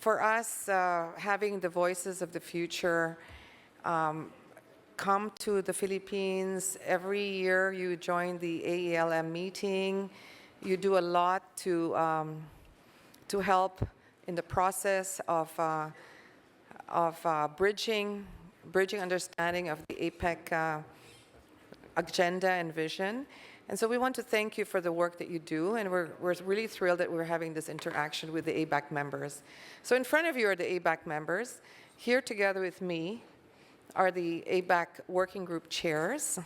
for us, having the voices of the future come to the Philippines, every year you join the AELM meeting, you do a lot to help in the process of bridging understanding of the APEC agenda and vision. And so we want to thank you for the work that you do, and we're really thrilled that we're having this interaction with the ABAC members. So in front of you are the ABAC members. Here together with me are the ABAC working group chairs.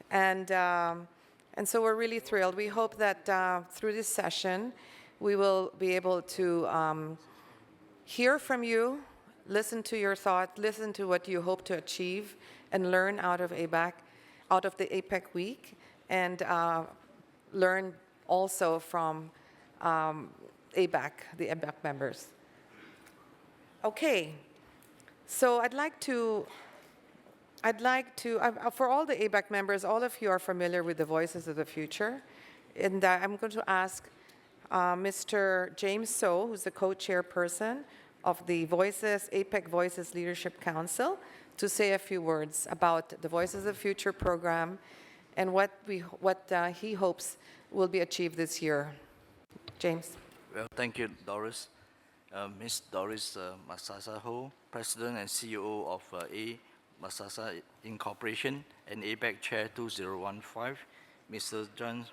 And so we're really thrilled. We hope that through this session, we will be able to hear from you, listen to your thoughts, listen to what you hope to achieve, and learn out of ABAC, out of the APEC week, and learn also from ABAC, the ABAC members. Okay, so I'd like to, for all the ABAC members, all of you are familiar with the Voices of the Future, and I'm going to ask Mr. James So, who's the co-chairperson of the APEC Voices Leadership Council, to say a few words about the Voices of the Future program and what he hopes will be achieved this year. James. Well, thank you, Doris. Ms. Doris Masasa Ho, President and CEO of A. Masasa Incorporation and APEC Chair 2015, Mr. John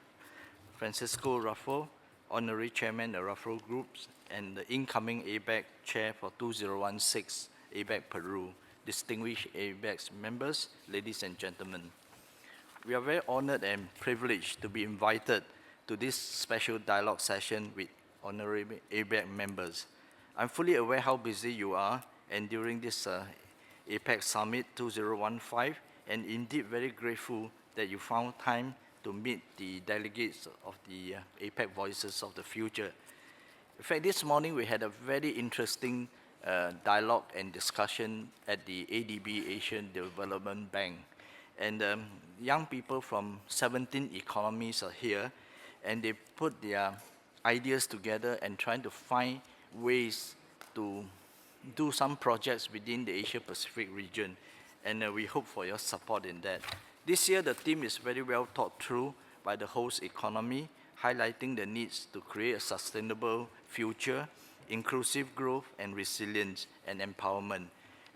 Francisco Raffo, Honorary Chairman of Raffo Groups and the incoming APEC Chair for 2016 APEC Peru, distinguished APEC members, ladies and gentlemen. We are very honored and privileged to be invited to this special dialogue session with honorary APEC members. I'm fully aware how busy you are, and during this APEC Summit 2015, and indeed very grateful that you found time to meet the delegates of the APEC Voices of the Future. In fact, this morning we had a very interesting dialogue and discussion at the ADB, Asian Development Bank. And young people from 17 economies are here, and they put their ideas together and trying to find ways to do some projects within the Asia-Pacific region. And we hope for your support in that. This year, the theme is very well thought through by the host economy, highlighting the needs to create a sustainable future, inclusive growth and resilience and empowerment.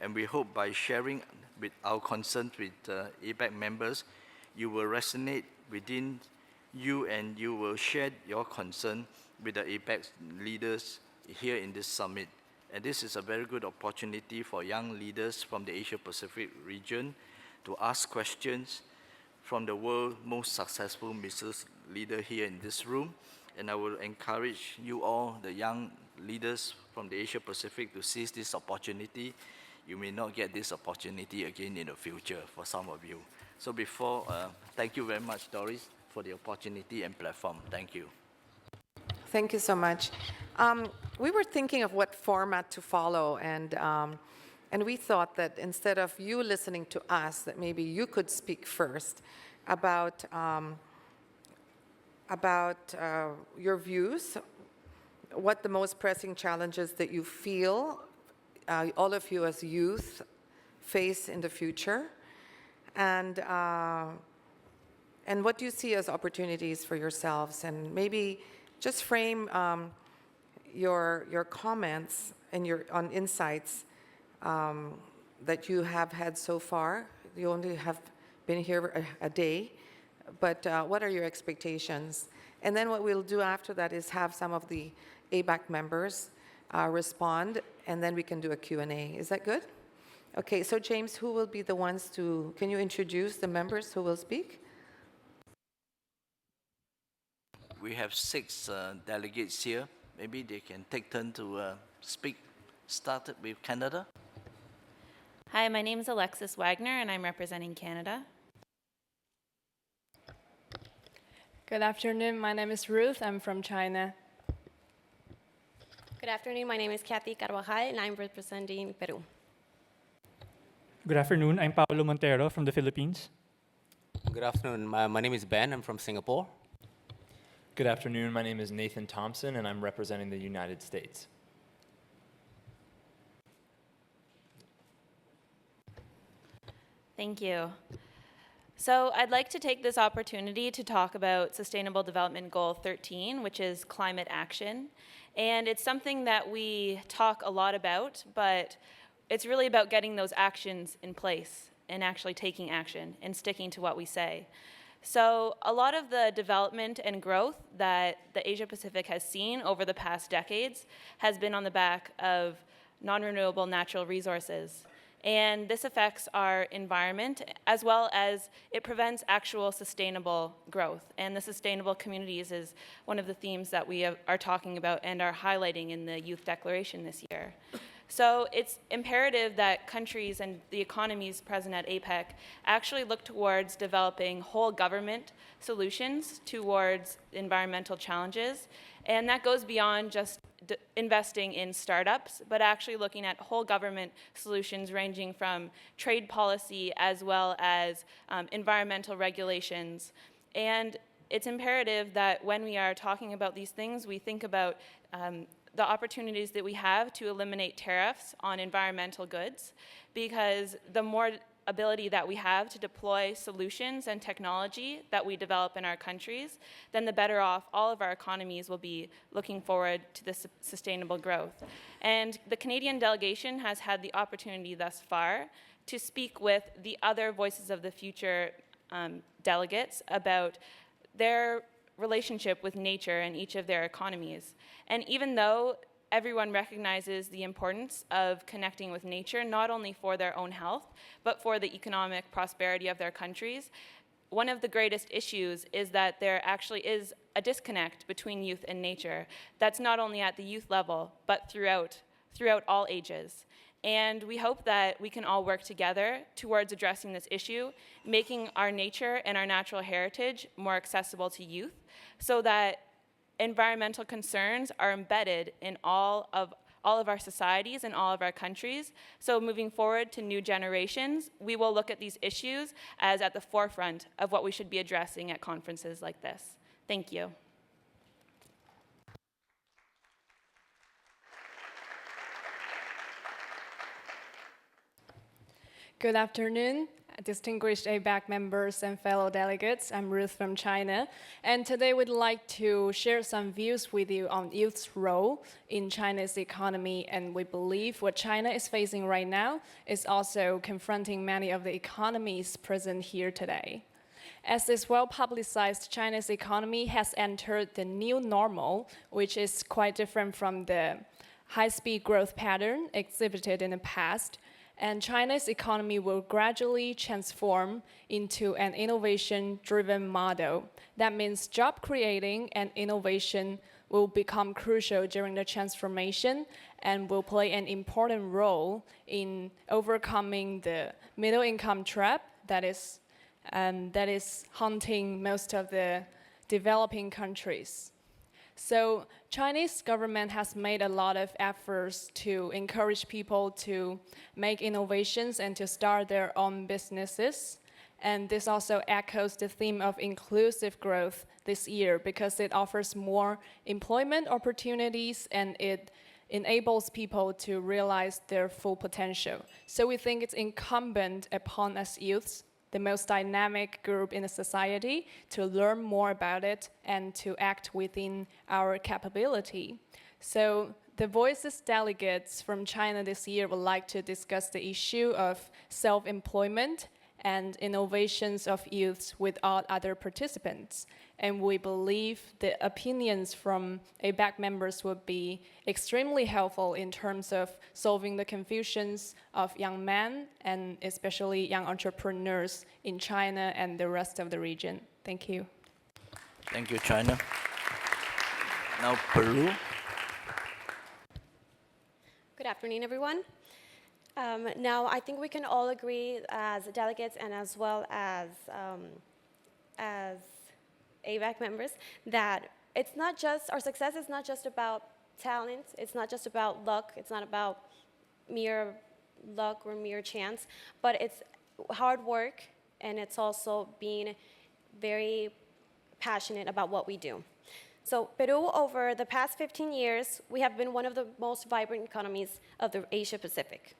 And we hope by sharing with our concerns with APEC members, you will resonate within you and you will share your concern with the APEC leaders here in this summit. And this is a very good opportunity for young leaders from the Asia-Pacific region to ask questions from the world's most successful business leader here in this room. And I will encourage you all, the young leaders from the Asia-Pacific, to seize this opportunity. You may not get this opportunity again in the future for some of you. So thank you very much, Doris, for the opportunity and platform. Thank you. Thank you so much. We were thinking of what format to follow, and we thought that instead of you listening to us, that maybe you could speak first about your views, what the most pressing challenges that you feel all of you as youth face in the future, and what do you see as opportunities for yourselves, and maybe just frame your comments and your insights that you have had so far. You only have been here a day, but what are your expectations? And then what we'll do after that is have some of the ABAC members respond, and then we can do a Q&A. Is that good? Okay, so James, who will be the ones can you introduce the members who will speak? We have 6 delegates here. Maybe they can take turn to speak. Start with Canada. Hi, my name is Alexis Wagner, and I'm representing Canada. Good afternoon. My name is Ruth. I'm from China. Good afternoon. My name is Kathy Carvajal, and I'm representing Peru. Good afternoon. I'm Pablo Montero from the Philippines. Good afternoon. My name is Ben. I'm from Singapore. Good afternoon. My name is Nathan Thompson, and I'm representing the United States. Thank you. So I'd like to take this opportunity to talk about Sustainable Development Goal 13, which is climate action. And it's something that we talk a lot about, but it's really about getting those actions in place and actually taking action and sticking to what we say. So a lot of the development and growth that the Asia Pacific has seen over the past decades has been on the back of non-renewable natural resources. And this affects our environment as well as it prevents actual sustainable growth. And the sustainable communities is one of the themes that we are talking about and are highlighting in the Youth Declaration this year. So it's imperative that countries and the economies present at APEC actually look towards developing whole government solutions towards environmental challenges. And that goes beyond just investing in startups, but actually looking at whole government solutions ranging from trade policy as well as environmental regulations. And it's imperative that when we are talking about these things, we think about the opportunities that we have to eliminate tariffs on environmental goods, because the more ability that we have to deploy solutions and technology that we develop in our countries, then the better off all of our economies will be looking forward to this sustainable growth. And the Canadian delegation has had the opportunity thus far to speak with the other Voices of the Future delegates about their relationship with nature in each of their economies. And even though everyone recognizes the importance of connecting with nature, not only for their own health, but for the economic prosperity of their countries, one of the greatest issues is that there actually is a disconnect between youth and nature. That's not only at the youth level, but throughout all ages. And we hope that we can all work together towards addressing this issue, making our nature and our natural heritage more accessible to youth, so that environmental concerns are embedded in all of our societies and all of our countries. So moving forward to new generations, we will look at these issues as at the forefront of what we should be addressing at conferences like this. Thank you. Good afternoon, distinguished APEC members and fellow delegates. I'm Ruth from China, and today we'd like to share some views with you on youth's role in China's economy, and we believe what China is facing right now is also confronting many of the economies present here today. As is well publicized, China's economy has entered the new normal, which is quite different from the high-speed growth pattern exhibited in the past. And China's economy will gradually transform into an innovation-driven model. That means job creating and innovation will become crucial during the transformation and will play an important role in overcoming the middle income trap that is haunting most of the developing countries. So Chinese government has made a lot of efforts to encourage people to make innovations and to start their own businesses. And this also echoes the theme of inclusive growth this year because it offers more employment opportunities and it enables people to realize their full potential. So we think it's incumbent upon us youths, the most dynamic group in the society, to learn more about it and to act within our capability. So the Voices delegates from China this year would like to discuss the issue of self-employment and innovations of youths with all other participants. And we believe the opinions from APEC members would be extremely helpful in terms of solving the confusions of young men and especially young entrepreneurs in China and the rest of the region. Thank you. Thank you, China. Now, Peru. Good afternoon, everyone. Now, I think we can all agree as delegates and as well as APEC members that it's not just, our success is not just about talent, it's not just about luck, it's not about mere luck or mere chance, but it's hard work and it's also being very passionate about what we do. So Peru, over the past 15 years, we have been one of the most vibrant economies of the Asia Pacific.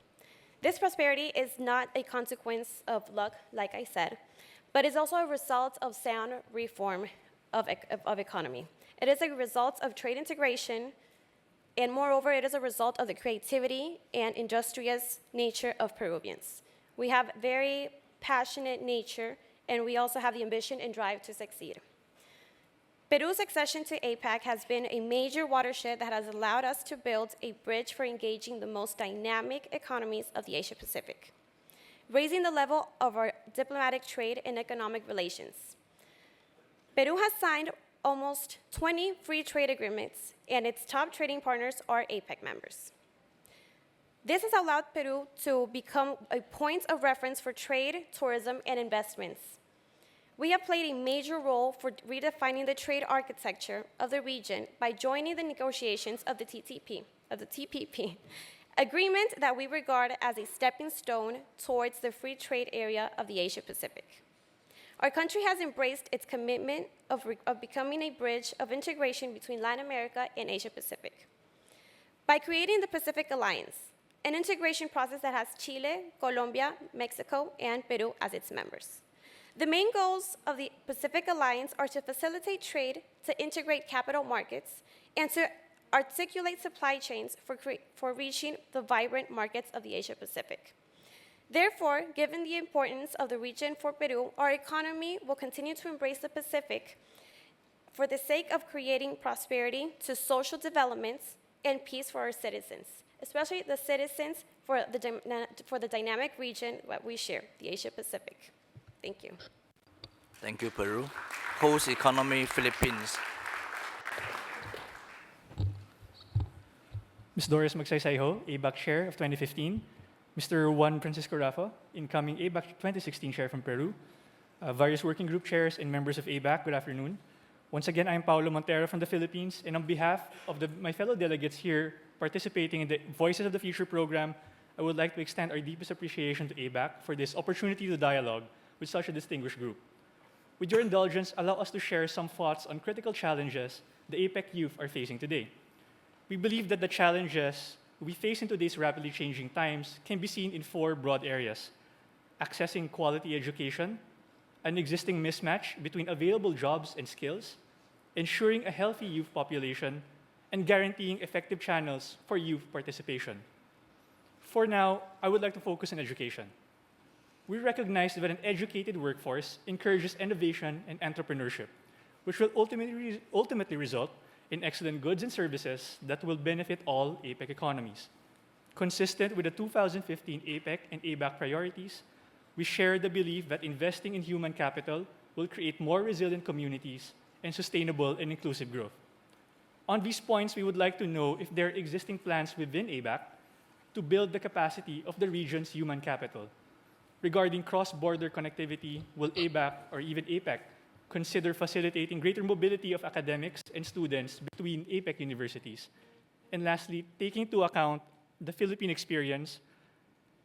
This prosperity is not a consequence of luck, like I said, but is also a result of sound reform of economy. It is a result of trade integration, and moreover, it is a result of the creativity and industrious nature of Peruvians. We have very passionate nature, and we also have the ambition and drive to succeed. Peru's accession to APEC has been a major watershed that has allowed us to build a bridge for engaging the most dynamic economies of the Asia Pacific, raising the level of our diplomatic trade and economic relations. Peru has signed almost 20 free trade agreements, and its top trading partners are APEC members. This has allowed Peru to become a point of reference for trade, tourism, and investments. We have played a major role for redefining the trade architecture of the region by joining the negotiations of the TPP, agreement that we regard as a stepping stone towards the free trade area of the Asia Pacific. Our country has embraced its commitment of becoming a bridge of integration between Latin America and Asia Pacific. By creating the Pacific Alliance, an integration process that has Chile, Colombia, Mexico, and Peru as its members. The main goals of the Pacific Alliance are to facilitate trade, to integrate capital markets, and to articulate supply chains for reaching the vibrant markets of the Asia Pacific. Therefore, given the importance of the region for Peru, our economy will continue to embrace the Pacific for the sake of creating prosperity to social developments and peace for our citizens, especially the citizens for the dynamic region that we share, the Asia Pacific. Thank you. Thank you, Peru. Host economy, Philippines. Ms. Doris Magsaysayho, ABAC Chair of 2015. Mr. Juan Francisco Rafa, incoming ABAC 2016 Chair from Peru. Various working group chairs and members of ABAC, good afternoon. Once again, I'm Paulo Montero from the Philippines, and on behalf of my fellow delegates here participating in the Voices of the Future program, I would like to extend our deepest appreciation to ABAC for this opportunity to dialogue with such a distinguished group. With your indulgence, allow us to share some thoughts on critical challenges the APEC youth are facing today. We believe that the challenges we face in today's rapidly changing times can be seen in 4 broad areas: accessing quality education, an existing mismatch between available jobs and skills, ensuring a healthy youth population, and guaranteeing effective channels for youth participation. For now, I would like to focus on education. We recognize that an educated workforce encourages innovation and entrepreneurship, which will ultimately result in excellent goods and services that will benefit all APEC economies. Consistent with the 2015 APEC and ABAC priorities, we share the belief that investing in human capital will create more resilient communities and sustainable and inclusive growth. On these points, we would like to know if there are existing plans within ABAC to build the capacity of the region's human capital. Regarding cross-border connectivity, will ABAC or even APEC consider facilitating greater mobility of academics and students between APEC universities? And lastly, taking into account the Philippine experience,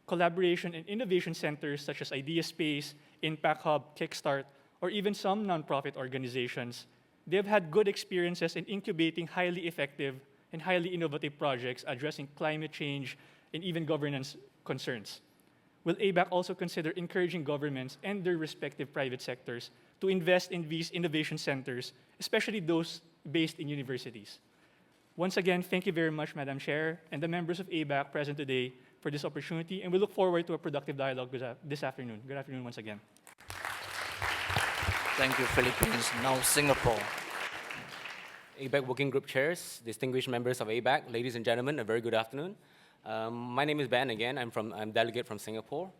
collaboration and innovation centers such as Idea Space, Impact Hub, Kickstart, or even some nonprofit organizations, they have had good experiences in incubating highly effective and highly innovative projects addressing climate change and even governance concerns. Will ABAC also consider encouraging governments and their respective private sectors to invest in these innovation centers, especially those based in universities? Once again, thank you very much, Madam Chair, and the members of ABAC present today for this opportunity, and we look forward to a productive dialogue this afternoon. Good afternoon once again. Thank you, Philippines. Now, Singapore. ABAC Working Group Chairs, distinguished members of ABAC, ladies and gentlemen, a very good afternoon. My name is Ben again. I'm delegate from Singapore.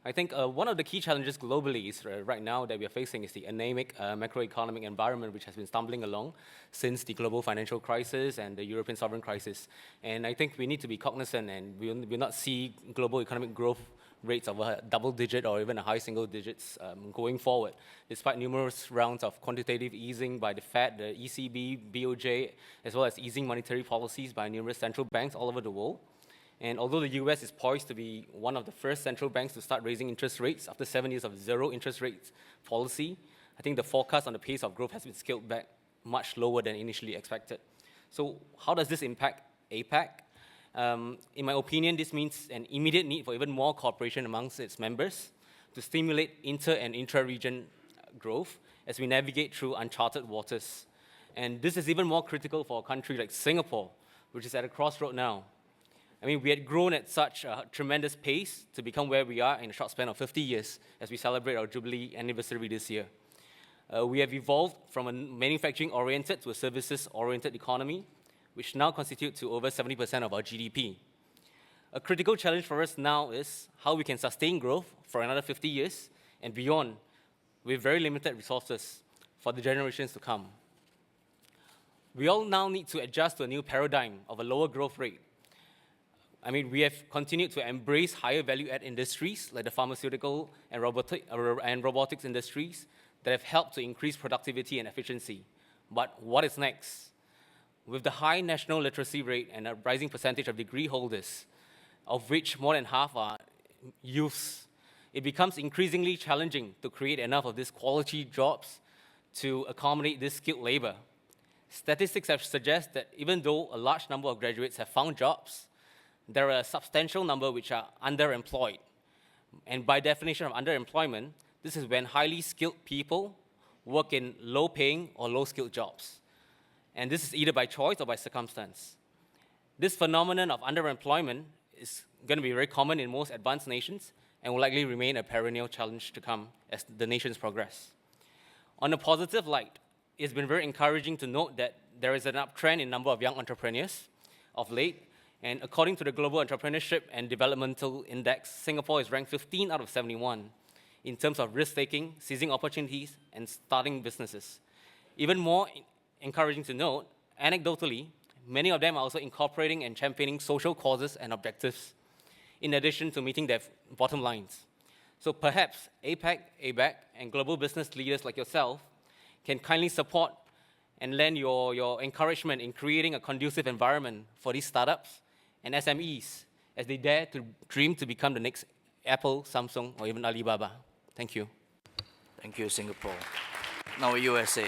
I think one of the key challenges globally is right now that we are facing is the anemic macroeconomic environment which has been stumbling along since the global financial crisis and the European sovereign crisis. And I think we need to be cognizant, and we will not see global economic growth rates of a double digit or even a high single digits going forward, despite numerous rounds of quantitative easing by the Fed, the ECB, BOJ, as well as easing monetary policies by numerous central banks all over the world. And although the US is poised to be one of the first central banks to start raising interest rates after 7 years of zero interest rates policy, I think the forecast on the pace of growth has been scaled back much lower than initially expected. So how does this impact APEC? In my opinion, this means an immediate need for even more cooperation amongst its members to stimulate inter- and intra-region growth as we navigate through uncharted waters. And this is even more critical for a country like Singapore, which is at a crossroad now. I mean, we had grown at such a tremendous pace to become where we are in a short span of 50 years as we celebrate our Jubilee anniversary this year. We have evolved from a manufacturing-oriented to a services-oriented economy, which now constitute to over 70% of our GDP. A critical challenge for us now is how we can sustain growth for another 50 years and beyond with very limited resources for the generations to come. We all now need to adjust to a new paradigm of a lower growth rate. I mean, we have continued to embrace higher value-add industries like the pharmaceutical and robotics industries that have helped to increase productivity and efficiency. But what is next? With the high national literacy rate and a rising percentage of degree holders, of which more than half are youths, it becomes increasingly challenging to create enough of these quality jobs to accommodate this skilled labor. Statistics have suggested that even though a large number of graduates have found jobs, there are a substantial number which are underemployed. And by definition of underemployment, this is when highly skilled people work in low-paying or low-skilled jobs. And this is either by choice or by circumstance. This phenomenon of underemployment is going to be very common in most advanced nations and will likely remain a perennial challenge to come as the nations progress. On a positive light, it's been very encouraging to note that there is an uptrend in number of young entrepreneurs of late. And according to the Global Entrepreneurship and Developmental Index, Singapore is ranked 15 out of 71 in terms of risk-taking, seizing opportunities, and starting businesses. Even more encouraging to note, anecdotally, many of them are also incorporating and championing social causes and objectives, in addition to meeting their bottom lines. So perhaps APEC, ABAC, and global business leaders like yourself can kindly support and lend your encouragement in creating a conducive environment for these startups and SMEs as they dare to dream to become the next Apple, Samsung, or even Alibaba. Thank you. Thank you, Singapore. Now, USA.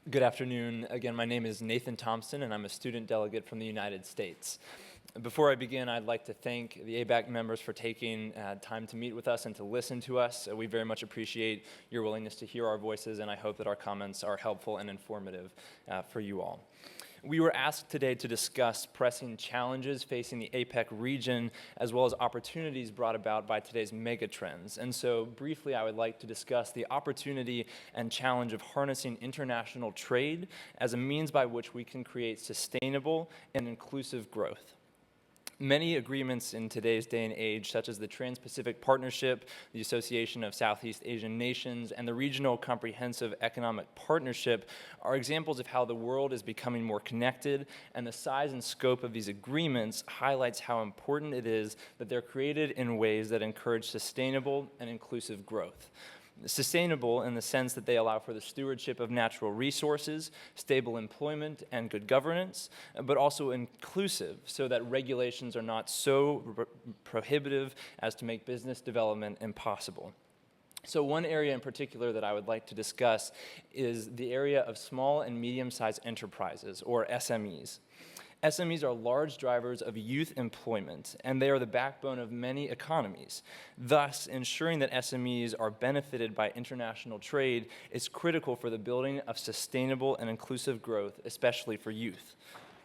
Good afternoon. Again, my name is Nathan Thompson, and I'm a student delegate from the United States. Before I begin, I'd like to thank the ABAC members for taking time to meet with us and to listen to us. We very much appreciate your willingness to hear our voices, and I hope that our comments are helpful and informative for you all. We were asked today to discuss pressing challenges facing the APEC region, as well as opportunities brought about by today's megatrends. And so, briefly, I would like to discuss the opportunity and challenge of harnessing international trade as a means by which we can create sustainable and inclusive growth. Many agreements in today's day and age, such as the Trans-Pacific Partnership, the Association of Southeast Asian Nations, and the Regional Comprehensive Economic Partnership, are examples of how the world is becoming more connected, and the size and scope of these agreements highlights how important it is that they're created in ways that encourage sustainable and inclusive growth. Sustainable in the sense that they allow for the stewardship of natural resources, stable employment, and good governance, but also inclusive so that regulations are not so prohibitive as to make business development impossible. So one area in particular that I would like to discuss is the area of small and medium-sized enterprises, or SMEs. SMEs are large drivers of youth employment, and they are the backbone of many economies. Thus, ensuring that SMEs are benefited by international trade is critical for the building of sustainable and inclusive growth, especially for youth.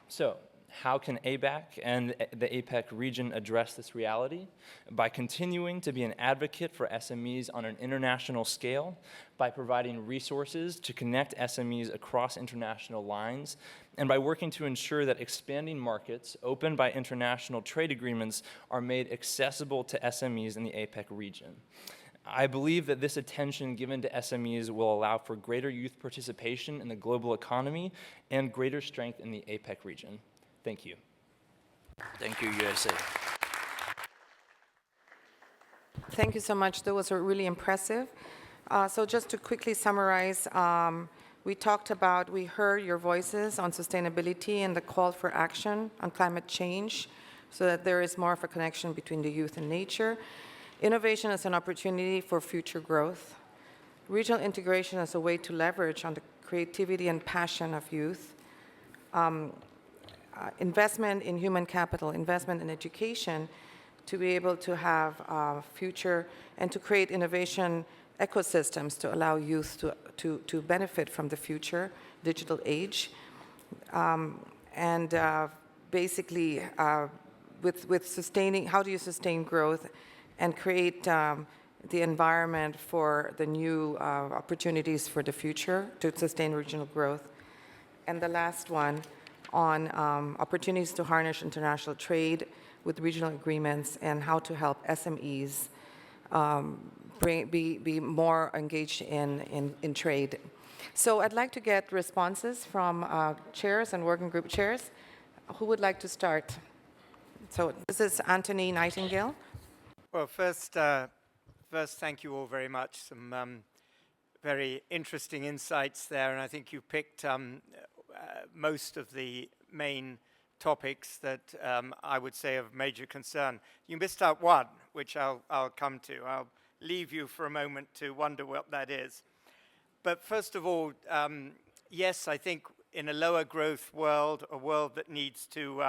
So, how can ABAC and the APEC region address this reality? By continuing to be an advocate for SMEs on an international scale, by providing resources to connect SMEs across international lines, and by working to ensure that expanding markets opened by international trade agreements are made accessible to SMEs in the APEC region. I believe that this attention given to SMEs will allow for greater youth participation in the global economy and greater strength in the APEC region. Thank you. Thank you, USA. Thank you so much. That was really impressive. So just to quickly summarize, we heard your voices on sustainability and the call for action on climate change so that there is more of a connection between the youth and nature. Innovation as an opportunity for future growth. Regional integration as a way to leverage on the creativity and passion of youth. investment in human capital, investment in education, to be able to have a future and to create innovation ecosystems to allow youth to benefit from the future digital age. Basically, with sustaining, how do you sustain growth and create the environment for the new opportunities for the future to sustain regional growth. And the last one on opportunities to harness international trade with regional agreements and how to help SMEs be more engaged in trade. So I'd like to get responses from chairs and working group chairs. Who would like to start? So this is Anthony Nightingale. Well, first, thank you all very much. Some very interesting insights there, and I think you picked most of the main topics that I would say of major concern. You missed out one, which I'll come to. I'll leave you for a moment to wonder what that is. But first of all, yes, I think in a lower growth world, a world that needs to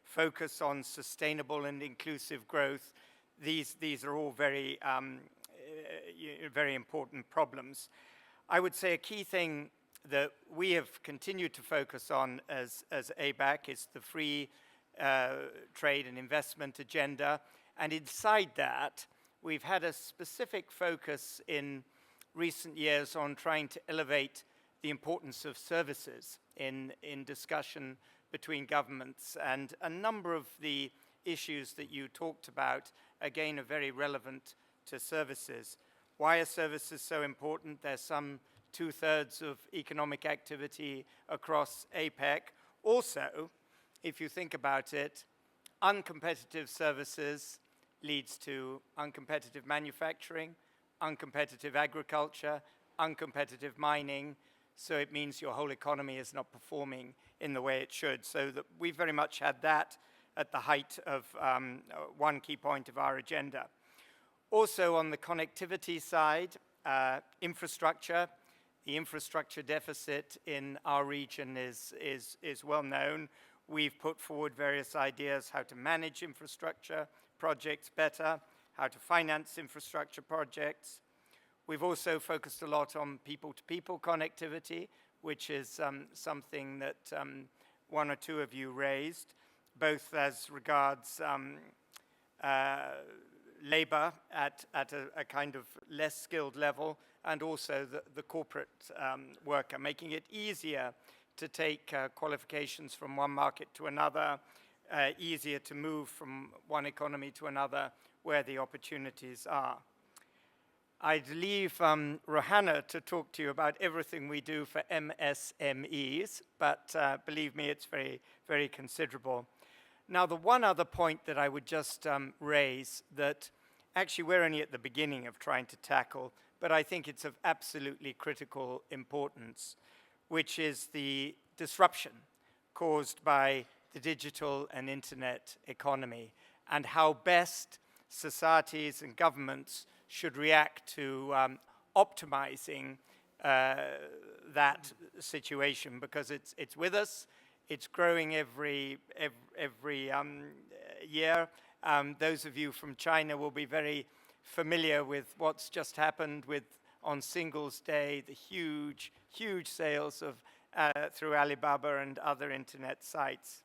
focus on sustainable and inclusive growth, these are all very, very important problems. I would say a key thing that we have continued to focus on as APEC is the free trade and investment agenda. And inside that, we've had a specific focus in recent years on trying to elevate the importance of services in discussion between governments. And a number of the issues that you talked about, again, are very relevant to services. Why are services so important? There's some 2/3 of economic activity across APEC. Also, if you think about it, uncompetitive services leads to uncompetitive manufacturing, uncompetitive agriculture, uncompetitive mining, so it means your whole economy is not performing in the way it should. So that we very much had that at the height of one key point of our agenda. Also on the connectivity side, infrastructure. The infrastructure deficit in our region is well known. We've put forward various ideas how to manage infrastructure projects better, how to finance infrastructure projects. We've also focused a lot on people-to-people connectivity, which is something that one or two of you raised, both as regards labor at a kind of less skilled level, and also the corporate worker, making it easier to take qualifications from one market to another, easier to move from one economy to another where the opportunities are. I'd leave Rohanna to talk to you about everything we do for MSMEs, but believe me, it's very, very considerable. Now, the one other point that I would just raise that actually we're only at the beginning of trying to tackle, but I think it's of absolutely critical importance, which is the disruption caused by the digital and internet economy and how best societies and governments should react to optimizing that situation, because it's with us, it's growing every year. Those of you from China will be very familiar with what's just happened with, on Singles Day, the huge sales of through Alibaba and other internet sites.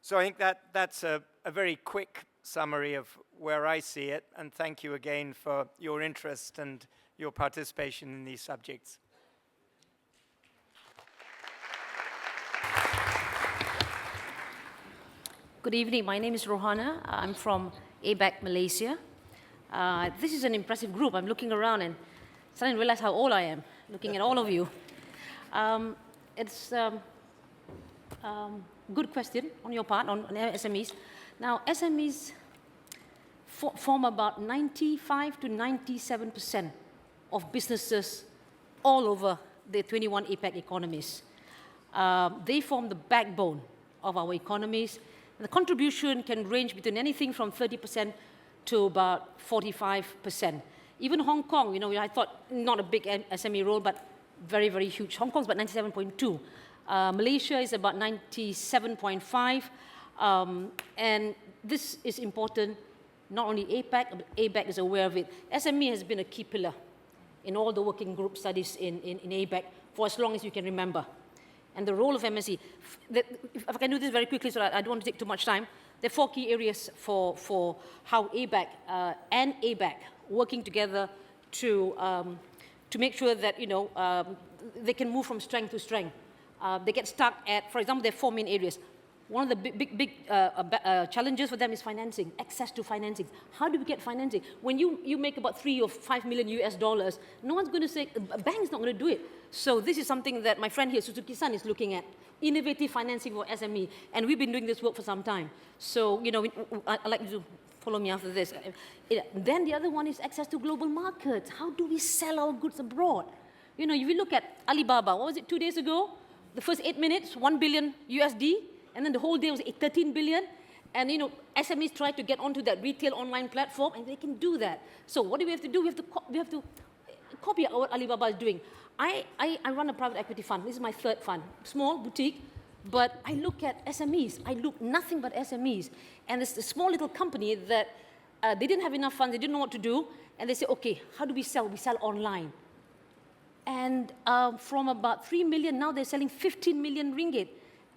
So I think that's a very quick summary of where I see it, and thank you again for your interest and your participation in these subjects. Good evening. My name is Rohanna. I'm from APEC, Malaysia. This is an impressive group. I'm looking around and suddenly realize how old I am, looking at all of you. It's good question on your part on SMEs. Now, SMEs form about 95 to 97% of businesses all over the 21 APEC economies. They form the backbone of our economies. The contribution can range between anything from 30% to about 45%. Even Hong Kong, I thought not a big SME role, but very, very huge. Hong Kong's about 97.2. Malaysia is about 97.5. And this is important, not only APEC, but APEC is aware of it. SME has been a key pillar in all the working group studies in APEC for as long as you can remember. And the role of MSE, if I can do this very quickly so that I don't want to take too much time, there are 4 key areas for how APEC and APEC working together to make sure that, they can move from strength to strength. They get stuck at, for example, there are 4 main areas. One of the big challenges for them is financing, access to financing. How do we get financing? When you make about $3 or $5 million US, no one's going to say, a bank's not going to do it. So this is something that my friend here, Suzuki-san, is looking at, innovative financing for SME. And we've been doing this work for some time. So, I'd like you to follow me after this. Then the other one is access to global markets. How do we sell our goods abroad? If you look at Alibaba, what was it, 2 days ago? The first 8 minutes, 1 billion USD. And then the whole day was 13 billion. And, SMEs try to get onto that retail online platform, and they can do that. So what do we have to do? We have to copy what Alibaba is doing. I run a private equity fund. This is my 3rd fund. Small, boutique. But I look at SMEs. I look nothing but SMEs. And it's a small little company that they didn't have enough funds. They didn't know what to do. And they say, okay, how do we sell? We sell online. And from about 3 million, now they're selling 15 million ringgit.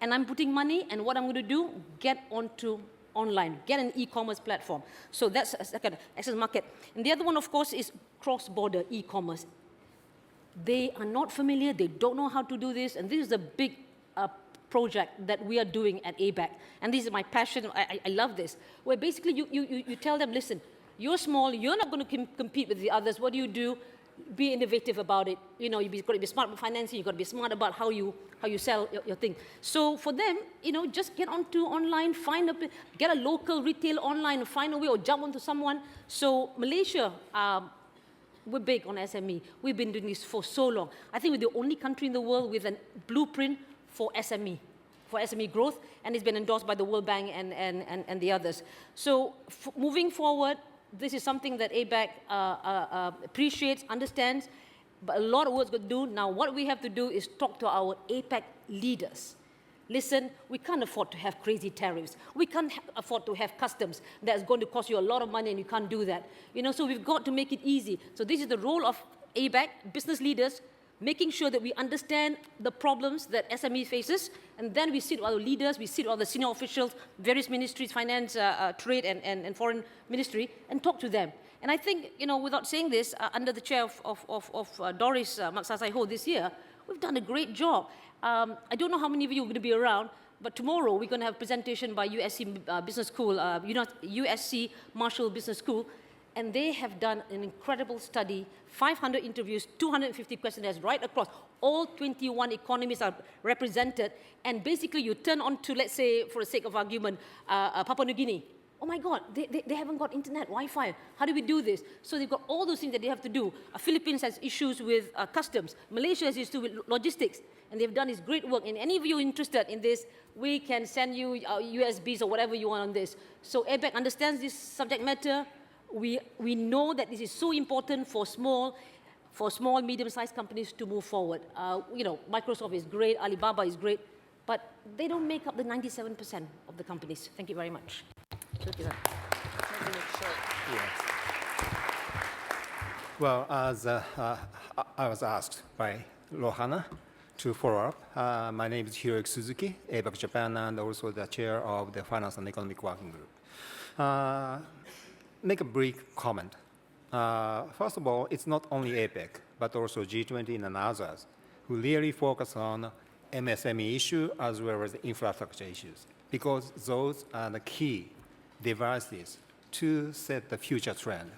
And I'm putting money, and what I'm going to do, get onto online, get an e-commerce platform. So that's a second access market. And the other one, of course, is cross-border e-commerce. They are not familiar, they don't know how to do this, and this is a big project that we are doing at APEC. And this is my passion, I love this, where basically you tell them, listen, you're small, you're not going to compete with the others, what do? Be innovative about it. You've got to be smart about financing, you've got to be smart about how you sell your thing. So for them, just get onto online, get a local retail online, find a way, or jump onto someone. So Malaysia, we're big on SME. We've been doing this for so long. I think we're the only country in the world with a blueprint for SME growth, and it's been endorsed by the World Bank and the others. So moving forward, this is something that APEC appreciates, understands, but a lot of work's got to do. Now, what we have to do is talk to our APEC leaders. Listen, we can't afford to have crazy tariffs. We can't afford to have customs that's going to cost you a lot of money, and you can't do that. So we've got to make it easy. So this is the role of APEC, business leaders, making sure that we understand the problems that SME faces, and then we sit with our leaders, we sit with all the senior officials, various ministries, finance, trade, and foreign ministry, and talk to them. And I think, without saying this, under the chair of Doris Maksasai-Ho this year, we've done a great job. I don't know how many of you are going to be around, but tomorrow we're going to have a presentation by USC Business School, USC Marshall Business School, and they have done an incredible study, 500 interviews, 250 questionnaires right across. All 21 economies are represented, and basically you turn on to, let's say, for the sake of argument, Papua New Guinea. Oh my God, they haven't got internet, Wi-Fi. How do we do this? So they've got all those things that they have to do. Philippines has issues with customs. Malaysia has issues with logistics. And they've done this great work. And any of you interested in this, we can send you USBs or whatever you want on this. So APEC understands this subject matter. We know that this is so important for small, medium-sized companies to move forward. Microsoft is great, Alibaba is great, but they don't make up the 97% of the companies. Thank you very much. Well, as I was asked by Lohana to follow up, my name is Hiroyuki Suzuki, APEC Japan, and also the chair of the Finance and Economic Working Group. Make a brief comment. First of all, it's not only APEC, but also G20 and others who really focus on MSME issue as well as infrastructure issues, because those are the key devices to set the future trend,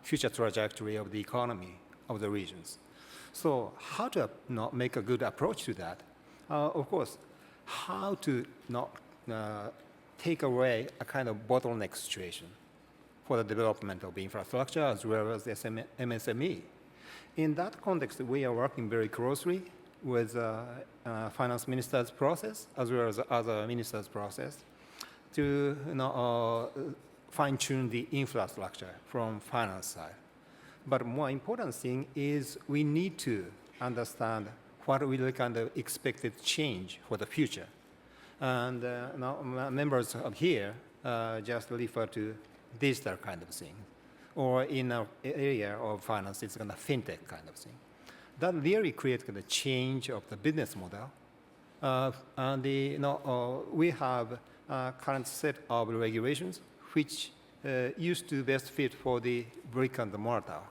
future trajectory of the economy of the regions. So how to not make a good approach to that? Of course, how to not take away a kind of bottleneck situation for the development of infrastructure as well as MSME. In that context, we are working very closely with finance minister's process as well as other ministers' process to fine-tune the infrastructure from finance side. But more important thing is we need to understand what will be kind of expected change for the future. And now members of here just refer to digital kind of thing, or in our area of finance, it's kind of fintech kind of thing. That really creates the change of the business model. And we have a current set of regulations which used to best fit for the brick and mortar,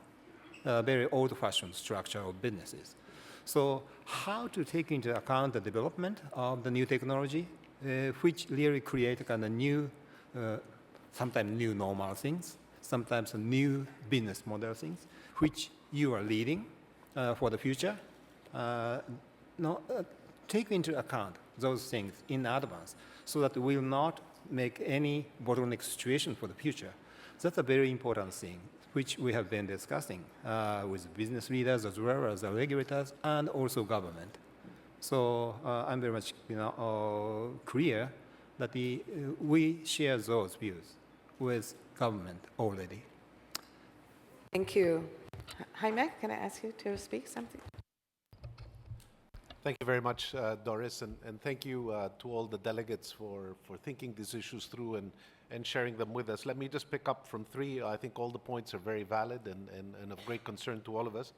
very old-fashioned structure of businesses. So how to take into account the development of the new technology, which really create kind of new, sometimes new normal things, sometimes new business model things, which you are leading for the future. Take into account those things in advance so that we will not make any bottleneck situation for the future. That's a very important thing, which we have been discussing with business leaders as well as the regulators and also government. So I'm very much clear that we share those views with government already. Thank you. Jaime, can I ask you to speak something? Thank you very much, Doris, and thank you to all the delegates for thinking these issues through and sharing them with us. Let me just pick up from three. I think all the points are very valid and of great concern to all of us.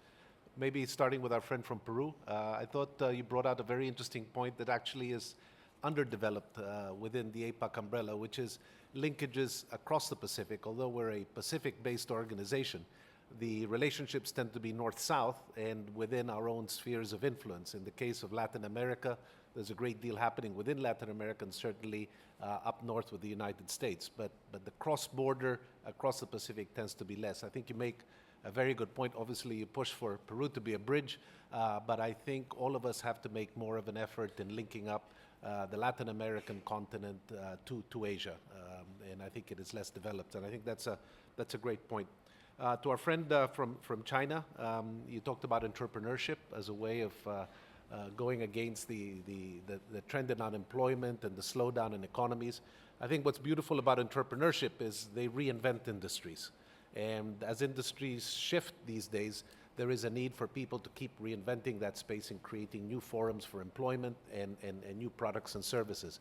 Maybe starting with our friend from Peru, I thought you brought out a very interesting point that actually is underdeveloped within the APEC umbrella, which is linkages across the Pacific. Although we're a Pacific-based organization, the relationships tend to be north-south and within our own spheres of influence. In the case of Latin America, there's a great deal happening within Latin America and certainly up north with the United States. But the cross-border across the Pacific tends to be less. I think you make a very good point. Obviously, you push for Peru to be a bridge, but I think all of us have to make more of an effort in linking up the Latin American continent to Asia, and I think it is less developed. And I think that's a great point. To our friend from China, you talked about entrepreneurship as a way of going against the trend in unemployment and the slowdown in economies. I think what's beautiful about entrepreneurship is they reinvent industries. And as industries shift these days, there is a need for people to keep reinventing that space and creating new forums for employment and new products and services.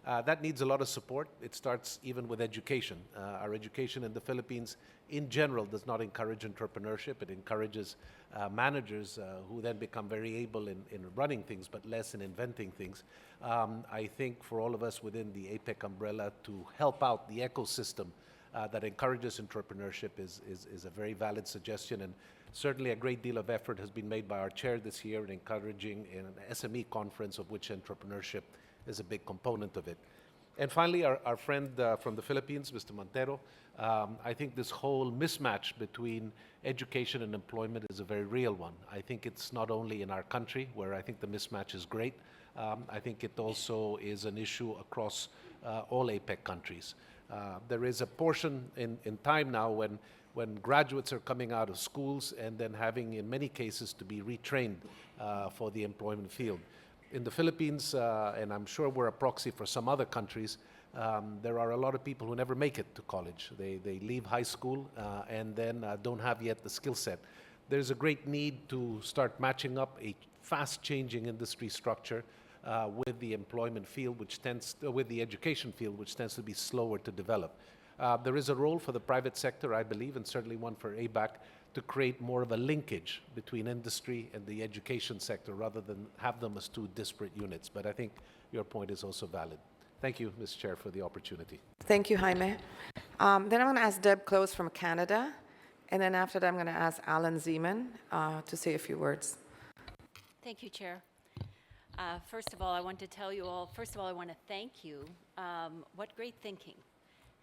That needs a lot of support. It starts even with education. Our education in the Philippines, in general, does not encourage entrepreneurship. It encourages managers who then become very able in running things, but less in inventing things. I think for all of us within the APEC umbrella to help out the ecosystem that encourages entrepreneurship is a very valid suggestion, and certainly a great deal of effort has been made by our chair this year in encouraging an SME conference of which entrepreneurship is a big component of it. And finally, our friend from the Philippines, Mr. Montero, I think this whole mismatch between education and employment is a very real one. I think it's not only in our country, where I think the mismatch is great. I think it also is an issue across all APEC countries. There is a portion in time now when graduates are coming out of schools and then having, in many cases, to be retrained for the employment field. In the Philippines, and I'm sure we're a proxy for some other countries, there are a lot of people who never make it to college. They leave high school and then don't have yet the skill set. There's a great need to start matching up a fast-changing industry structure with the employment field, with the education field, which tends to be slower to develop. There is a role for the private sector, I believe, and certainly one for ABAC, to create more of a linkage between industry and the education sector rather than have them as two disparate units. But I think your point is also valid. Thank you, Ms. Chair, for the opportunity. Thank you, Jaime. Then I'm going to ask Deb Close from Canada, and then after that I'm going to ask Alan Zeman to say a few words. Thank you, Chair. First of all, I want to tell you all, I want to thank you. What great thinking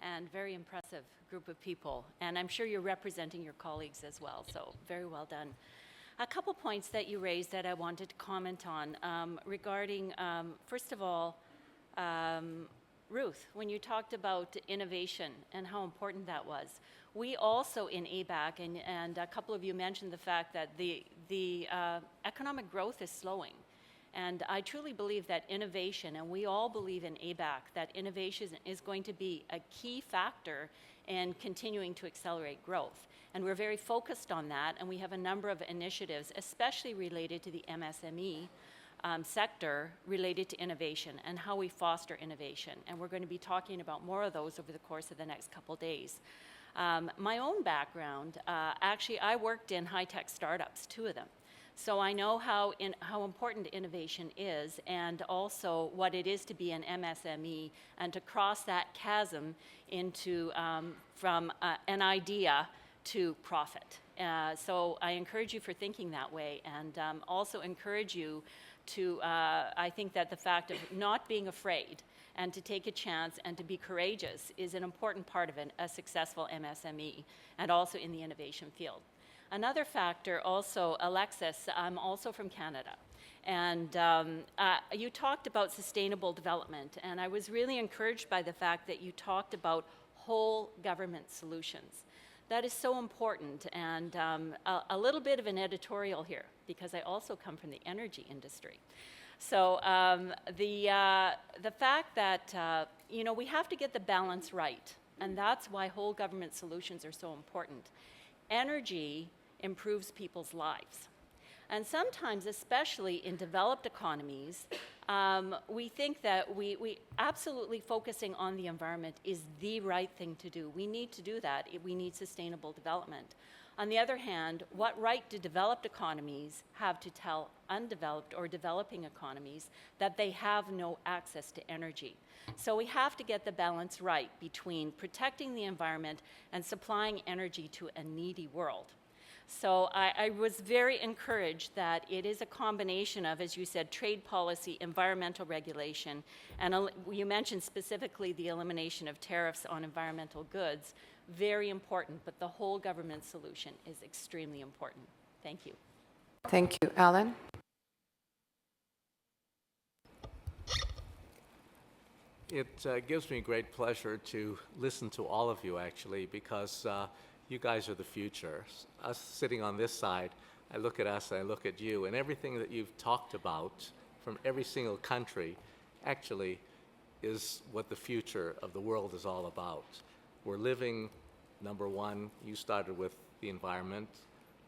and very impressive group of people. And I'm sure you're representing your colleagues as well, so very well done. A couple points that you raised that I wanted to comment on regarding, first of all, Ruth, when you talked about innovation and how important that was. We also in ABAC, and a couple of you mentioned the fact that the economic growth is slowing. And I truly believe that innovation, and we all believe in ABAC, that innovation is going to be a key factor in continuing to accelerate growth. And we're very focused on that, and we have a number of initiatives, especially related to the MSME sector, related to innovation and how we foster innovation. And we're going to be talking about more of those over the course of the next couple days. My own background, actually, I worked in high-tech startups, 2 of them. So I know how important innovation is, and also what it is to be an MSME and to cross that chasm into from an idea to profit. So I encourage you for thinking that way, and also encourage you to, I think that the fact of not being afraid and to take a chance and to be courageous is an important part of a successful MSME, and also in the innovation field. Another factor also, Alexis, I'm also from Canada. And you talked about sustainable development, and I was really encouraged by the fact that you talked about whole government solutions. That is so important, and a little bit of an editorial here, because I also come from the energy industry. So the fact that, you know, we have to get the balance right, and that's why whole government solutions are so important. Energy improves people's lives. And sometimes, especially in developed economies, we think that we absolutely focusing on the environment is the right thing to do. We need to do that. We need sustainable development. On the other hand, what right do developed economies have to tell undeveloped or developing economies that they have no access to energy? So we have to get the balance right between protecting the environment and supplying energy to a needy world. So I was very encouraged that it is a combination of, as you said, trade policy, environmental regulation, and you mentioned specifically the elimination of tariffs on environmental goods. Very important, but the whole government solution is extremely important. Thank you. Thank you. Alan? It gives me great pleasure to listen to all of you, actually, because you guys are the future. Us sitting on this side, I look at us, I look at you, and everything that you've talked about from every single country actually is what the future of the world is all about. We're living, number one, you started with the environment,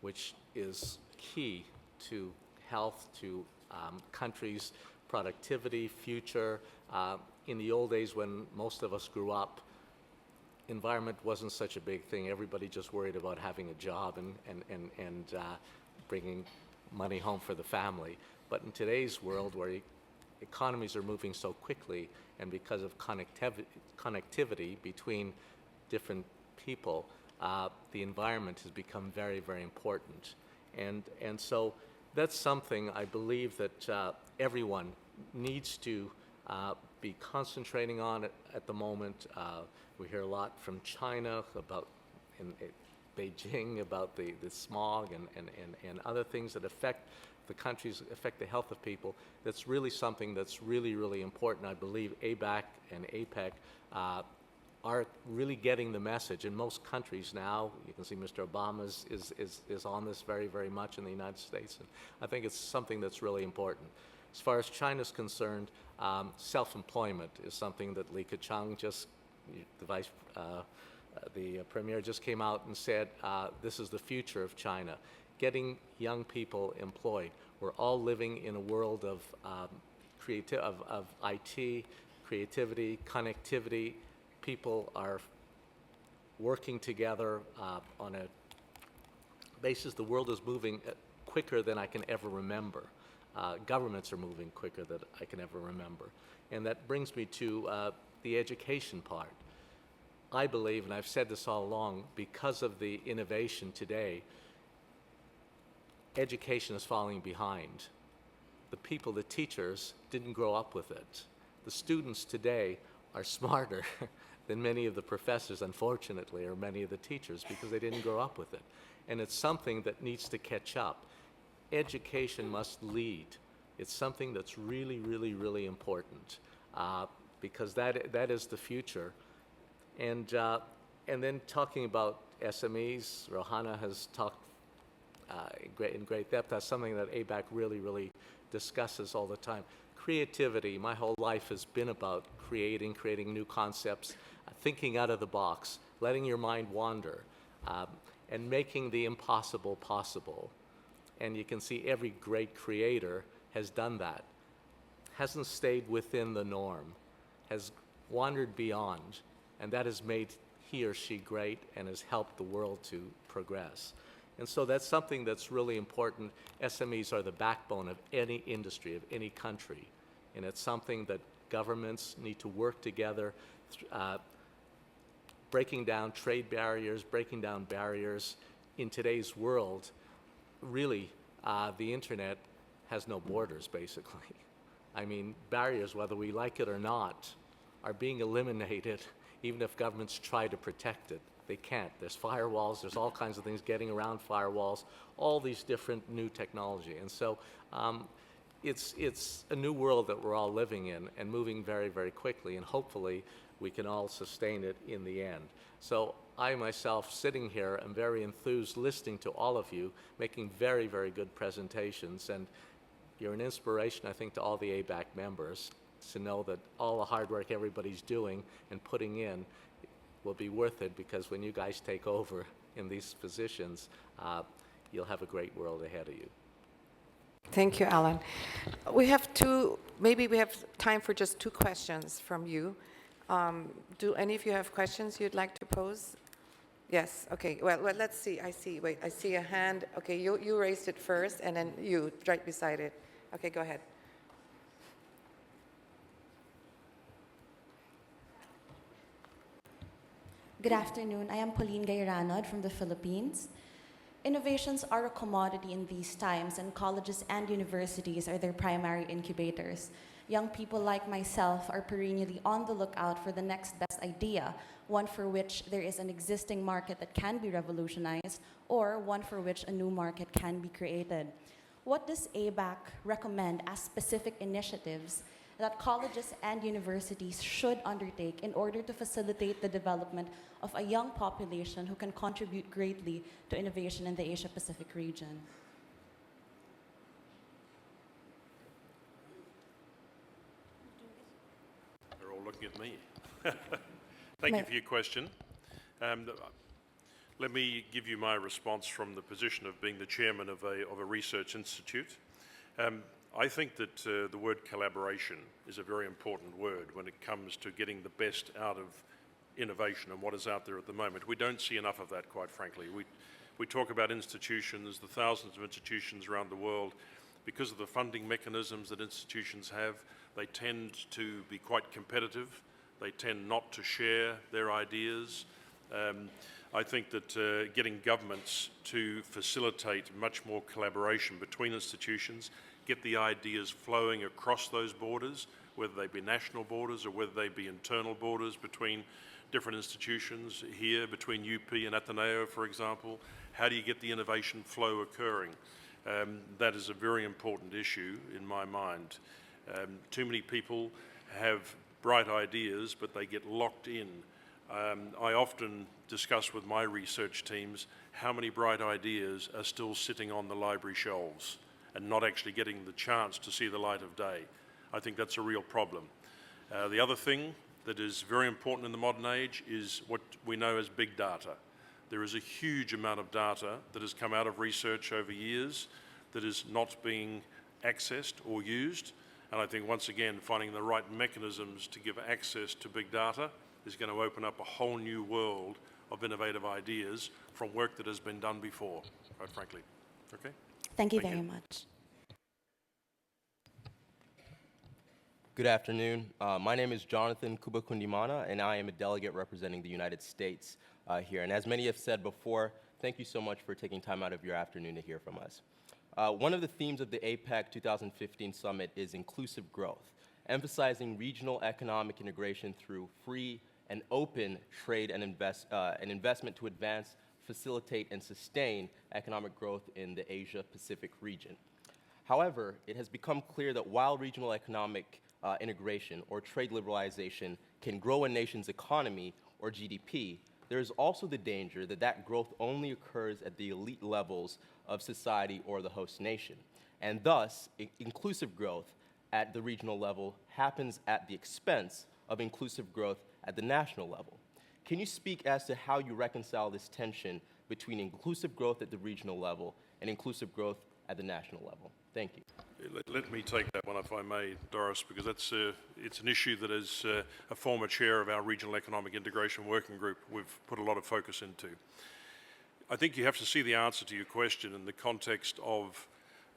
which is key to health, to countries' productivity, future. In the old days when most of us grew up, environment wasn't such a big thing. Everybody just worried about having a job and bringing money home for the family. But in today's world, where economies are moving so quickly, and because of connectivity between different people, the environment has become very, very important. And so that's something I believe that everyone needs to be concentrating on at the moment. We hear a lot from China about, in Beijing, about the smog and other things that affect the countries, affect the health of people. That's really something that's really, really important. I believe ABAC and APEC are really getting the message. In most countries now, you can see Mr. Obama is on this very, very much in the United States. And I think it's something that's really important. As far as China's concerned, self-employment is something that Li Keqiang the premier just came out and said, this is the future of China, getting young people employed. We're all living in a world of IT, creativity, connectivity. People are working together on a basis. The world is moving quicker than I can ever remember. Governments are moving quicker than I can ever remember. And that brings me to the education part. I believe, and I've said this all along, because of the innovation today, education is falling behind. The people, the teachers, didn't grow up with it. The students today are smarter than many of the professors, unfortunately, or many of the teachers, because they didn't grow up with it. And it's something that needs to catch up. Education must lead. It's something that's really, really, really important, because that is the future. And then talking about SMEs, Rohana has talked in great depth. That's something that ABAC really, really discusses all the time. Creativity, my whole life has been about creating new concepts, thinking out of the box, letting your mind wander, and making the impossible possible. And you can see every great creator has done that, hasn't stayed within the norm, has wandered beyond, and that has made he or she great and has helped the world to progress. And so that's something that's really important. SMEs are the backbone of any industry, of any country. And it's something that governments need to work together, breaking down trade barriers, breaking down barriers. In today's world, really, the internet has no borders, basically. I mean, barriers, whether we like it or not, are being eliminated, even if governments try to protect it. They can't. There's firewalls, there's all kinds of things getting around firewalls, all these different new technology. And so it's a new world that we're all living in and moving very, very quickly, and hopefully we can all sustain it in the end. So I myself, sitting here, am very enthused listening to all of you, making very, very good presentations, and you're an inspiration, I think, to all the ABAC members to know that all the hard work everybody's doing and putting in will be worth it, because when you guys take over in these positions, you'll have a great world ahead of you. Thank you, Alan. Maybe we have time for just 2 questions from you. Do any of you have questions you'd like to pose? Yes, okay, well, let's see, I see a hand. Okay, you raised it first, and then you, right beside it. Okay, go ahead. Good afternoon. I am Pauline Gayranod from the Philippines. Innovations are a commodity in these times, and colleges and universities are their primary incubators. Young people like myself are perennially on the lookout for the next best idea, one for which there is an existing market that can be revolutionized, or one for which a new market can be created. What does ABAC recommend as specific initiatives that colleges and universities should undertake in order to facilitate the development of a young population who can contribute greatly to innovation in the Asia-Pacific region? They're all looking at me. Thank you for your question. Let me give you my response from the position of being the chairman of a research institute. I think that the word collaboration is a very important word when it comes to getting the best out of innovation and what is out there at the moment. We don't see enough of that, quite frankly. We talk about institutions, the thousands of institutions around the world. Because of the funding mechanisms that institutions have, they tend to be quite competitive. They tend not to share their ideas. I think that getting governments to facilitate much more collaboration between institutions, get the ideas flowing across those borders, whether they be national borders or whether they be internal borders between different institutions here, between UP and Ateneo, for example. How do you get the innovation flow occurring? That is a very important issue in my mind. Too many people have bright ideas, but they get locked in. I often discuss with my research teams how many bright ideas are still sitting on the library shelves and not actually getting the chance to see the light of day. I think that's a real problem. The other thing that is very important in the modern age is what we know as big data. There is a huge amount of data that has come out of research over years that is not being accessed or used. And I think, once again, finding the right mechanisms to give access to big data is going to open up a whole new world of innovative ideas from work that has been done before, quite frankly. Okay? Thank you very much. Good afternoon. My name is Jonathan Kubakundimana, and I am a delegate representing the United States here. And as many have said before, thank you so much for taking time out of your afternoon to hear from us. One of the themes of the APEC 2015 summit is inclusive growth, emphasizing regional economic integration through free and open trade and investment to advance, facilitate, and sustain economic growth in the Asia-Pacific region. However, it has become clear that while regional economic integration or trade liberalization can grow a nation's economy or GDP, there is also the danger that that growth only occurs at the elite levels of society or the host nation. and thus inclusive growth at the regional level happens at the expense of inclusive growth at the national level. Can you speak as to how you reconcile this tension between inclusive growth at the regional level and inclusive growth at the national level? Thank you. Let me take that one, if I may, Doris, because it's an issue that, as a former chair of our Regional Economic Integration Working Group, we've put a lot of focus into. I think you have to see the answer to your question in the context of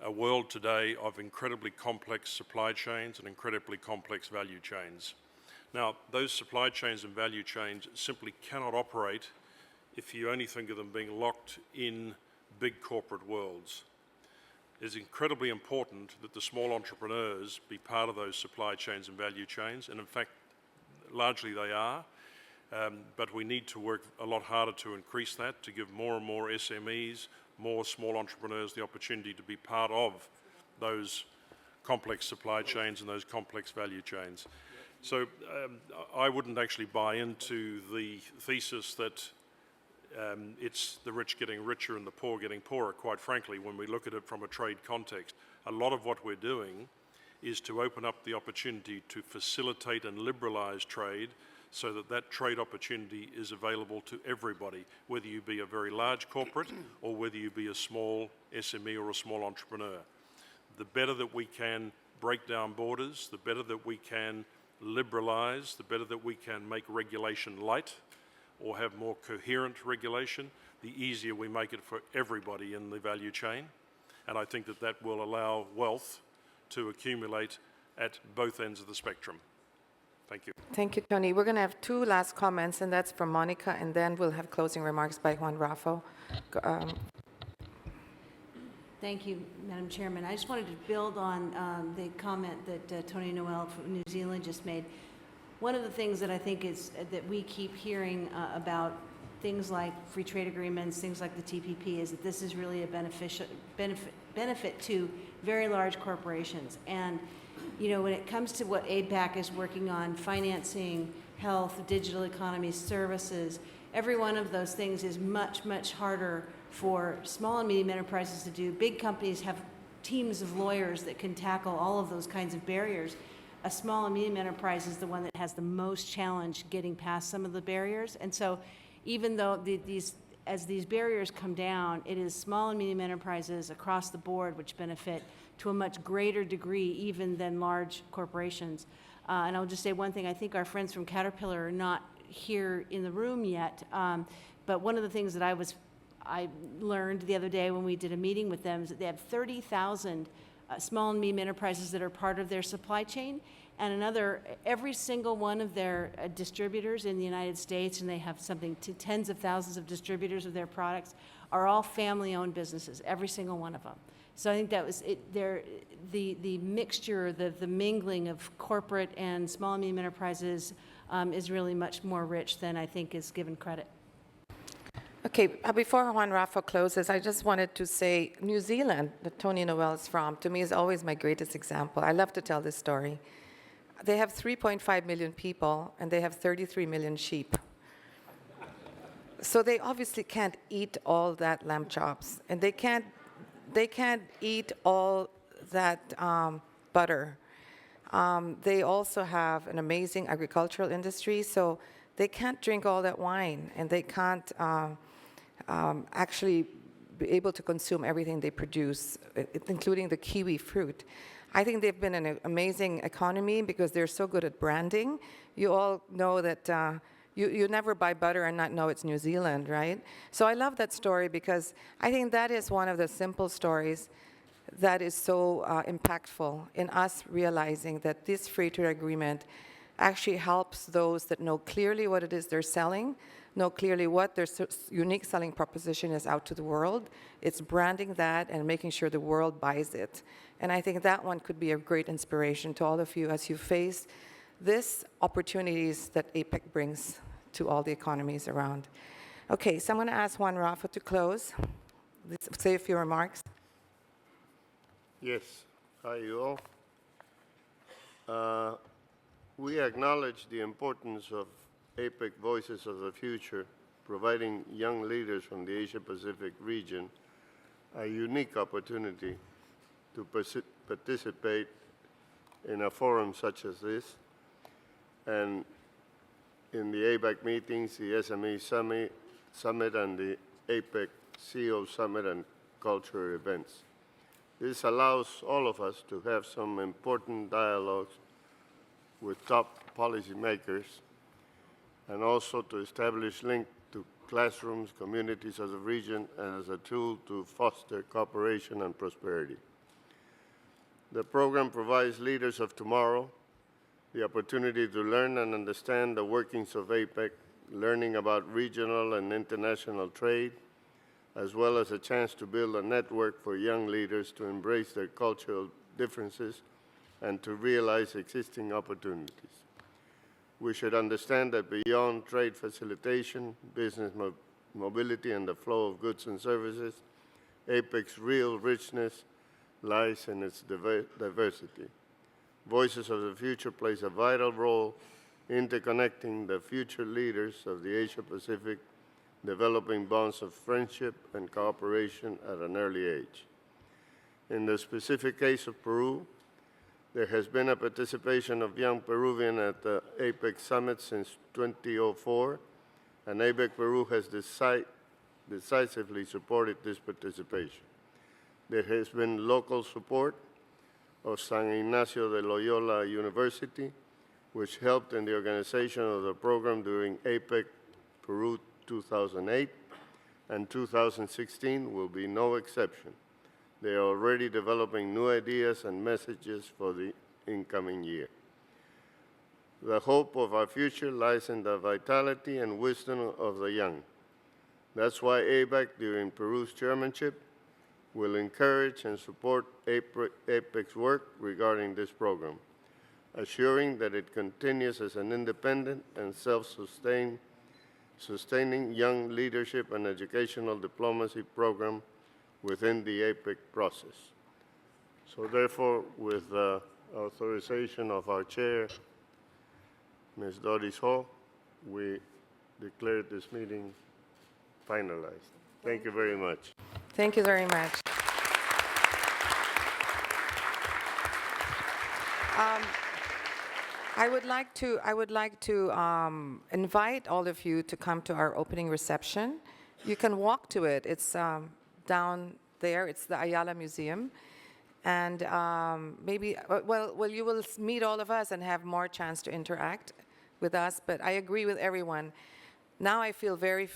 a world today of incredibly complex supply chains and incredibly complex value chains. Now, those supply chains and value chains simply cannot operate if you only think of them being locked in big corporate worlds. It's incredibly important that the small entrepreneurs be part of those supply chains and value chains, and in fact, largely they are, but we need to work a lot harder to increase that, to give more and more SMEs, more small entrepreneurs the opportunity to be part of those complex supply chains and those complex value chains. So I wouldn't actually buy into the thesis that it's the rich getting richer and the poor getting poorer. Quite frankly, when we look at it from a trade context, a lot of what we're doing is to open up the opportunity to facilitate and liberalize trade so that that trade opportunity is available to everybody, whether you be a very large corporate or whether you be a small SME or a small entrepreneur. The better that we can break down borders, the better that we can liberalize, the better that we can make regulation light or have more coherent regulation, the easier we make it for everybody in the value chain. And I think that that will allow wealth to accumulate at both ends of the spectrum. Thank you. Thank you, Tony. We're going to have two last comments, and that's from Monica, and then we'll have closing remarks by Juan Raffo. Thank you, Madam Chairman. I just wanted to build on the comment that Tony Noel from New Zealand just made. One of the things that I think is that we keep hearing about things like free trade agreements, things like the TPP, is that this is really a benefit to very large corporations. And you know, when it comes to what APEC is working on, financing, health, digital economy, services, every one of those things is much, much harder for small and medium enterprises to do. Big companies have teams of lawyers that can tackle all of those kinds of barriers. A small and medium enterprise is the one that has the most challenge getting past some of the barriers. And so even though as these barriers come down, it is small and medium enterprises across the board which benefit to a much greater degree even than large corporations. And I'll just say one thing, I think our friends from Caterpillar are not here in the room yet, but one of the things that I learned the other day when we did a meeting with them is that they have 30,000 small and medium enterprises that are part of their supply chain, and every single one of their distributors in the United States, and they have something to tens of thousands of distributors of their products, are all family-owned businesses, every single one of them. So I think that was the mixture, the mingling of corporate and small and medium enterprises is really much more rich than I think is given credit. Okay, before Juan Rafa closes, I just wanted to say New Zealand, that Tony Noel is from, to me is always my greatest example. I love to tell this story. They have 3.5 million people, and they have 33 million sheep. So they obviously can't eat all that lamb chops, and they can't eat all that butter. They also have an amazing agricultural industry, so they can't drink all that wine, and they can't actually be able to consume everything they produce, including the kiwi fruit. I think they've been an amazing economy because they're so good at branding. You all know that you never buy butter and not know it's New Zealand, right? So I love that story because I think that is one of the simple stories that is so impactful in us realizing that this free trade agreement actually helps those that know clearly what it is they're selling, know clearly what their unique selling proposition is out to the world. It's branding that and making sure the world buys it. And I think that one could be a great inspiration to all of you as you face these opportunities that APEC brings to all the economies around. Okay, so I'm going to ask Juan Rafa to close. Let's say a few remarks. Yes, hi you all. We acknowledge the importance of APEC Voices of the Future, providing young leaders from the Asia-Pacific region a unique opportunity to participate in a forum such as this, and in the APEC meetings, the SME Summit and the APEC CEO Summit and cultural events. This allows all of us to have some important dialogues with top policymakers and also to establish links to classrooms, communities of the region, and as a tool to foster cooperation and prosperity. The program provides leaders of tomorrow the opportunity to learn and understand the workings of APEC, learning about regional and international trade, as well as a chance to build a network for young leaders to embrace their cultural differences and to realize existing opportunities. We should understand that beyond trade facilitation, business mobility, and the flow of goods and services, APEC's real richness lies in its diversity. Voices of the Future plays a vital role interconnecting the future leaders of the Asia-Pacific, developing bonds of friendship and cooperation at an early age. In the specific case of Peru, there has been a participation of young Peruvians at the APEC Summit since 2004, and APEC Peru has decisively supported this participation. There has been local support of San Ignacio de Loyola University, which helped in the organization of the program during APEC Peru 2008, and 2016 will be no exception. They are already developing new ideas and messages for the incoming year. The hope of our future lies in the vitality and wisdom of the young. That's why APEC, during Peru's chairmanship, will encourage and support APEC's work regarding this program, assuring that it continues as an independent and self-sustaining young leadership and educational diplomacy program within the APEC process. So therefore, with the authorization of our chair, Ms. Doris Ho, we declare this meeting finalized. Thank you very much. Thank you very much. I would like to invite all of you to come to our opening reception. You can walk to it. It's down there. It's the Ayala Museum. And maybe, well, you will meet all of us and have more chance to interact with us. But I agree with everyone. Now I feel very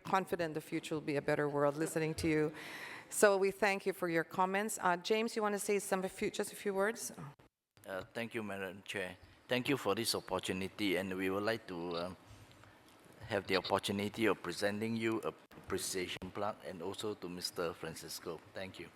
confident the future will be a better world listening to you. So we thank you for your comments. James, you want to say just a few words? Thank you, Madam Chair. Thank you for this opportunity, and we would like to have the opportunity of presenting you a appreciation plaque, and also to Mr. Francisco. Thank you.